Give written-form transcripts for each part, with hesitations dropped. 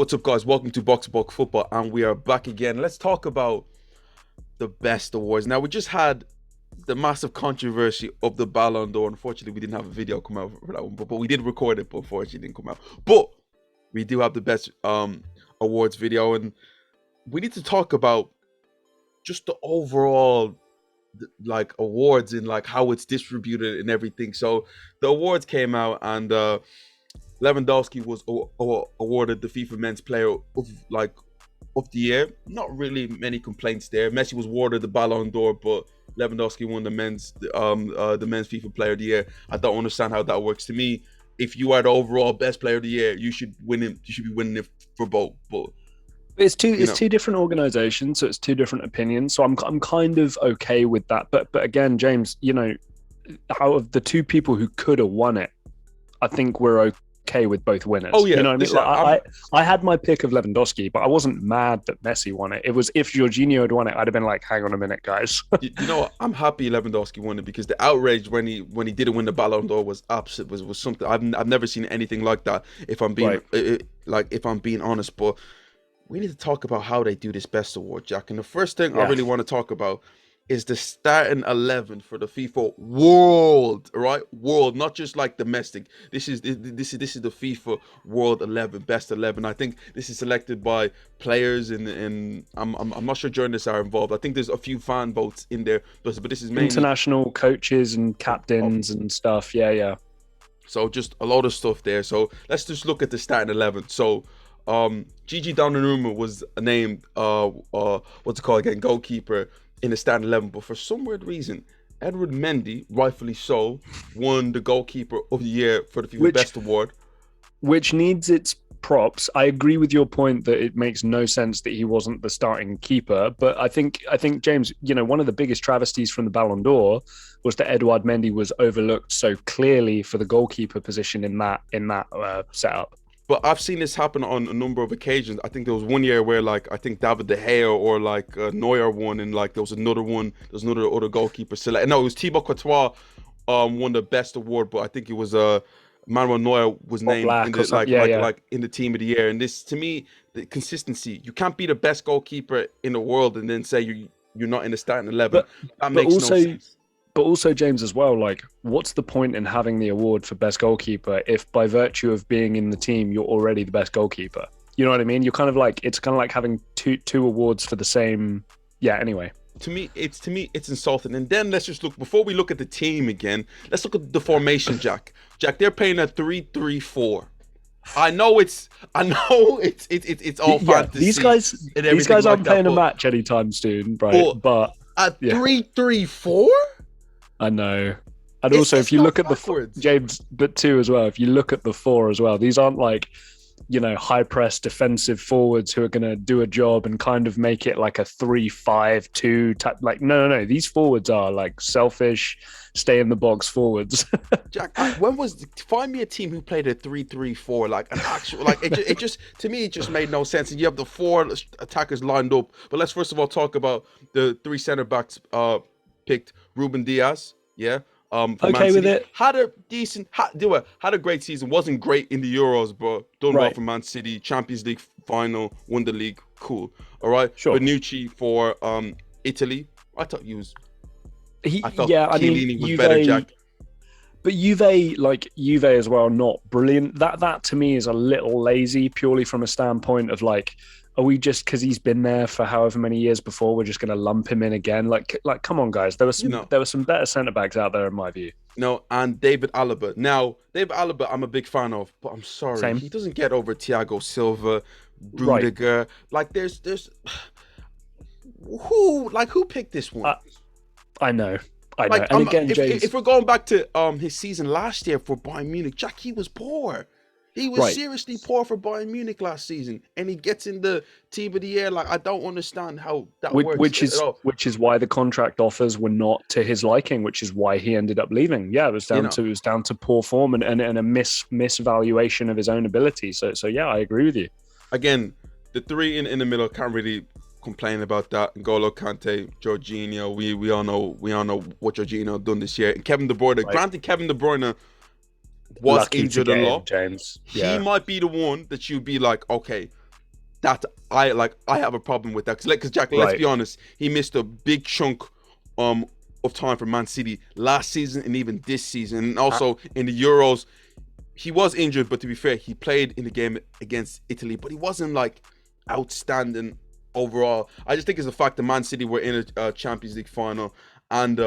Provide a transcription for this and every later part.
What's up, guys? Welcome to Box to Box Football, and we are back again. Let's talk about the best awards. Now, we just had the massive controversy of the Ballon d'Or. Unfortunately, we didn't have a video come out for that one, but we did record it, but unfortunately, it didn't come out. But we do have the best awards video, and we need to talk about just the overall awards and how it's distributed and everything. So the awards came out, and Lewandowski was awarded the FIFA Men's Player of the Year. Not really many complaints there. Messi was awarded the Ballon d'Or, but Lewandowski won the men's FIFA Player of the Year. I don't understand how that works. To me, if you are the overall best player of the year, you should win it. You should be winning it for both. But it's two different organizations, so it's two different opinions. So I'm kind of okay with that. But again, James, out of the two people who could have won it, I think we're okay with both winners. Oh yeah, you know what I mean? I had my pick of Lewandowski, but I wasn't mad that Messi won it. It was, if Jorginho had won it, I'd have been like, hang on a minute, guys. you know what? I'm happy Lewandowski won it, because the outrage when he didn't win the Ballon d'Or was absolute, was something I've never seen anything like that. If I'm being if I'm being honest, but we need to talk about how they do this best award, Jack. And the first thing I really want to talk about is the starting 11 for the FIFA World, right? World, not just like domestic. This is the FIFA World 11, best 11. I think this is selected by players, and I'm not sure journalists are involved. I think there's a few fan votes in there, but this is mainly international coaches and captains and stuff. Yeah. So just a lot of stuff there. So let's just look at the starting 11. So Gigi Donnarumma was named what's it called again, goalkeeper in the starting 11, but for some weird reason, Edward Mendy, rightfully so, won the Goalkeeper of the Year for the FIFA Best Award, which needs its props. I agree with your point that it makes no sense that he wasn't the starting keeper, but I think James, one of the biggest travesties from the Ballon d'Or was that Edouard Mendy was overlooked so clearly for the goalkeeper position in that setup. But I've seen this happen on a number of occasions. I think there was one year where I think David De Gea or Neuer won, and there was another one. There's another other goalkeeper select. No, it was Thibaut Courtois won the best award, but I think it was Manuel Neuer was named in the, in the team of the year. And this, to me, the consistency. You can't be the best goalkeeper in the world and then say you're not in the starting 11. That makes no sense. But also, James, as well, what's the point in having the award for best goalkeeper if by virtue of being in the team, you're already the best goalkeeper? You know what I mean? You're kind of it's kind of like having two awards for the same. Yeah, anyway. To me, it's insulting. And then let's just look, before we look at the team again, let's look at the formation, Jack. Jack, they're playing a 3-3-4. I know it's all fantasy. These guys aren't playing a match anytime soon, right? But a 3-3-4? I know. And also, if you look at James, but two as well, if you look at the four as well, these aren't high press defensive forwards who are going to do a job and kind of make it like a 3-5-2 type. No. These forwards are selfish, stay in the box forwards. Jack, find me a team who played a 3-3-4, an actual, it just, to me, it just made no sense. And you have the four attackers lined up. But let's first of all talk about the three center backs picked. Ruben Diaz, okay with it. Had a great season. Wasn't great in the Euros, but done well for Man City. Champions League final, won the league. Cool. All right. Sure. Bonucci for Italy. I thought he was. I thought Chiellini was better, Jack. But Juve as well, not brilliant. That to me is a little lazy, purely from a standpoint of are we just, because he's been there for however many years before, we're just going to lump him in again? Come on, guys. There were some better centre backs out there in my view. No, and David Alaba. Now, David Alaba, I'm a big fan of, but I'm sorry, he doesn't get over Thiago Silva, Rudiger. There's who picked this one? I know. And again, James, if we're going back to his season last year for Bayern Munich, Jack, he was poor. He was seriously poor for Bayern Munich last season, and he gets in the team of the year. I don't understand how that works. Which is why the contract offers were not to his liking, which is why he ended up leaving. Yeah, it was down to poor form and a misvaluation of his own ability. So yeah, I agree with you. Again, the three in the middle can't really complain about that. N'Golo Kante, Jorginho. We all know what Jorginho done this year. And Kevin De Bruyne. Granted, Kevin De Bruyne was injured a lot. James. He might be the one that you'd be like, okay, that I have a problem with that because Jack, let's Right. be honest, he missed a big chunk of time for Man City last season and even this season, and Uh, also in the Euros. He was injured, but to be fair, he played in the game against Italy, but he wasn't like outstanding overall. I just think it's the fact that Man City were in a Champions League final and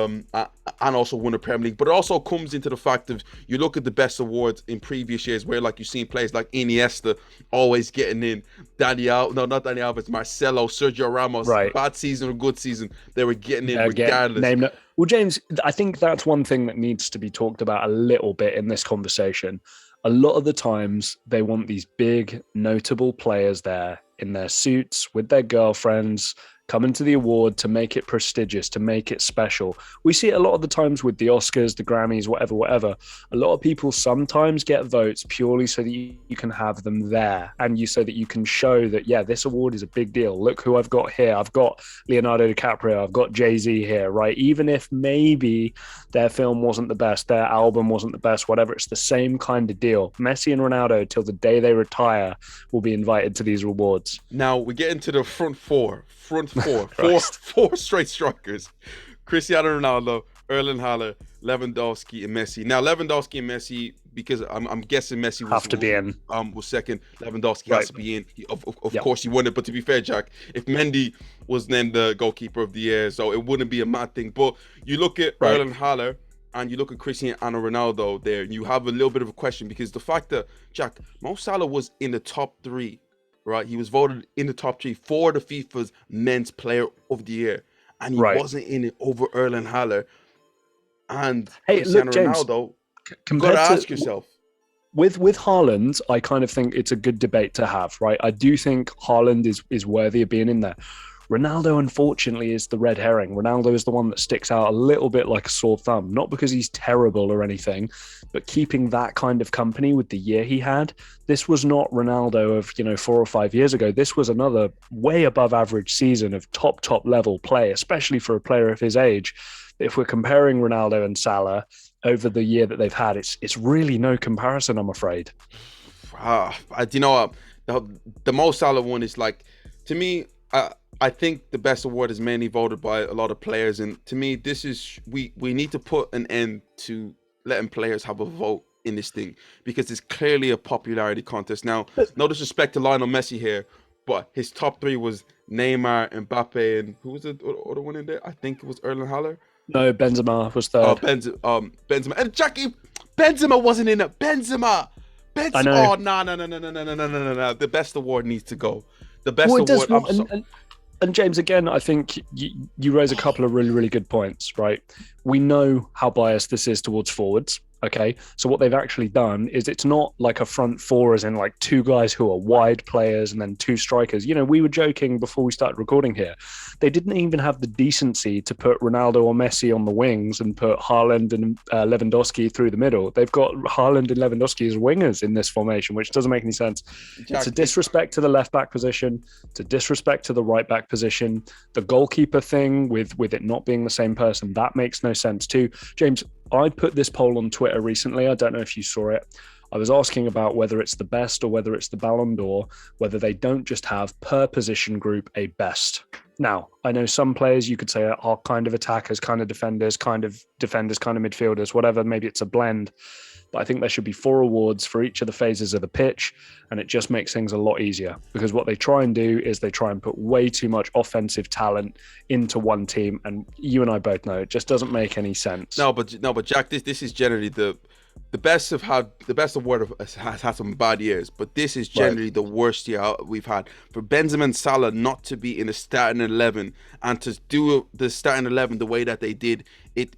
also won the Premier League. But it also comes into the fact of you look at the best awards in previous years where like you've seen players like Iniesta always getting in, not Dani Alves, Marcelo, Sergio Ramos, right. bad season or good season, they were getting in Again, regardless. name no. Well, James, I think that's one thing that needs to be talked about a little bit in this conversation. A lot of the times they want these big, notable players there in their suits with their girlfriends coming to the award to make it prestigious, to make it special. We see it a lot of the times with the Oscars, the Grammys, whatever. A lot of people sometimes get votes purely so that you can have them there and so that you can show that, yeah, this award is a big deal. Look who I've got here. I've got Leonardo DiCaprio. I've got Jay-Z here, right? Even if maybe their film wasn't the best, their album wasn't the best, whatever, it's the same kind of deal. Messi and Ronaldo, till the day they retire, will be invited to these awards. Now we get into the front four, Christ. four straight strikers: Cristiano Ronaldo, Erling Haaland, Lewandowski, and Messi. Now Lewandowski and Messi, because I'm guessing Messi Have to be in. Was second. Lewandowski Right. has to be in. Of Yep. course he won it. But to be fair, Jack, if Mendy was then the goalkeeper of the year, so it wouldn't be a mad thing. But you look at Right. Erling Haaland and you look at Cristiano Ronaldo there, you have a little bit of a question because the fact that Jack, Mo Salah was in the top 3. Right, he was voted in the top 3 for the FIFA's Men's Player of the Year, and he Right. wasn't in it over Erling Haaland and Hey, Cristiano look, James, Ronaldo. You compared gotta to ask yourself. with Haaland, I kind of think it's a good debate to have, right? I do think Haaland is worthy of being in there. Ronaldo, unfortunately, is the red herring. Ronaldo is the one that sticks out a little bit like a sore thumb, not because he's terrible or anything, but keeping that kind of company with the year he had. This was not Ronaldo of 4 or 5 years ago. This was another way above average season of top level play, especially for a player of his age. If we're comparing Ronaldo and Salah over the year that they've had, it's really no comparison, I'm afraid. You know what? The Mo Salah one is like, to me, I think the best award is mainly voted by a lot of players, and to me, this is we need to put an end to letting players have a vote in this thing because it's clearly a popularity contest. Now, no disrespect to Lionel Messi here, but his top 3 was Neymar, Mbappe, and who was the other one in there? I think it was Erling Haaland. No, Benzema was third. Oh, Benzema, and Jackie, Benzema wasn't in it. Benzema. I know. Oh, no. The best award needs to go. The best Well, it does. award. And James, again, I think you raise a couple of really, really good points, right? We know how biased this is towards forwards. Okay, so what they've actually done is it's not like a front four as in like 2 guys who are wide players and then 2 strikers. We were joking before we started recording here. They didn't even have the decency to put Ronaldo or Messi on the wings and put Haaland and Lewandowski through the middle. They've got Haaland and Lewandowski as wingers in this formation, which doesn't make any sense. It's a disrespect to the left back position. It's a disrespect to the right back position. The goalkeeper thing with it not being the same person, that makes no sense too. James, I put this poll on Twitter recently. I don't know if you saw it. I was asking about whether it's the best or whether it's the Ballon d'Or, whether they don't just have per position group a best. Now, I know some players you could say are kind of attackers, kind of defenders, kind of midfielders, whatever. Maybe it's a blend. But I think there should be 4 awards for each of the phases of the pitch, and it just makes things a lot easier because what they try and do is they try and put way too much offensive talent into one team, and you and I both know it just doesn't make any sense. No, but Jack, this is generally the best award has had some bad years, but this is generally the worst year we've had. For Benzema and Salah not to be in the starting 11 and to do the starting 11 the way that they did, it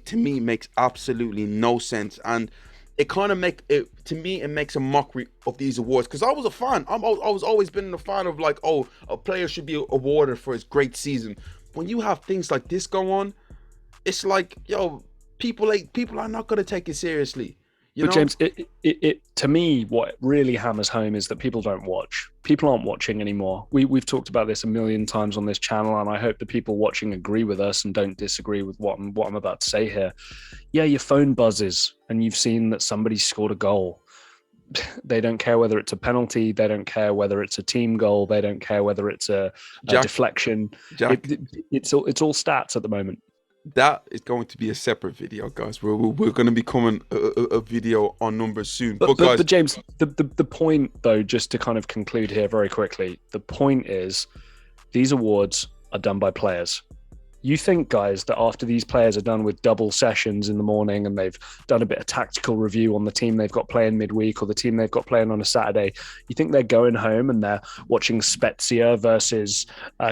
to me makes absolutely no sense, and it kind of it makes a mockery of these awards because I was a fan. I was always been a fan of like, oh, a player should be awarded for his great season. When you have things like this go on, it's like, yo, people are not going to take it seriously. But James, it to me, what really hammers home is that people don't watch. People aren't watching anymore. We've talked about this a million times on this channel, and I hope the people watching agree with us and don't disagree with what I'm about to say here. Yeah, your phone buzzes, and you've seen that somebody scored a goal. They don't care whether it's a penalty. They don't care whether it's a team goal. They don't care whether it's a deflection. It's all stats at the moment. That is going to be a separate video, guys. We're going to be coming a video on numbers soon. But James, the point though, just to kind of conclude here very quickly, the point is these awards are done by players. You think, guys, that after these players are done with double sessions in the morning and they've done a bit of tactical review on the team they've got playing midweek or the team they've got playing on a Saturday, you think they're going home and they're watching Spezia versus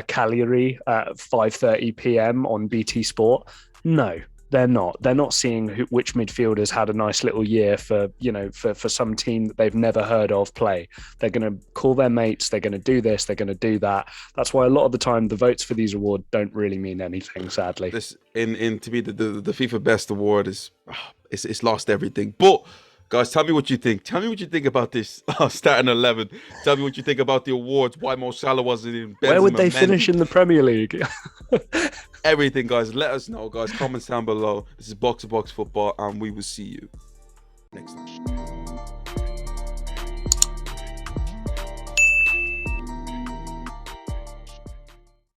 Cagliari at 5:30 p.m. on BT Sport? No, they're not. They're not seeing which midfielders had a nice little year for some team that they've never heard of play. They're going to call their mates. They're going to do this. They're going to do that. That's why a lot of the time the votes for these awards don't really mean anything, sadly. This to me the FIFA Best Award is it's lost everything. But guys, tell me what you think. Tell me what you think about this starting 11. Tell me what you think about the awards. Why Mo Salah wasn't in? Benzema, where would they finish in the Premier League? Everything, guys. Let us know, guys. Comments down below. This is Box to Box Football, and we will see you.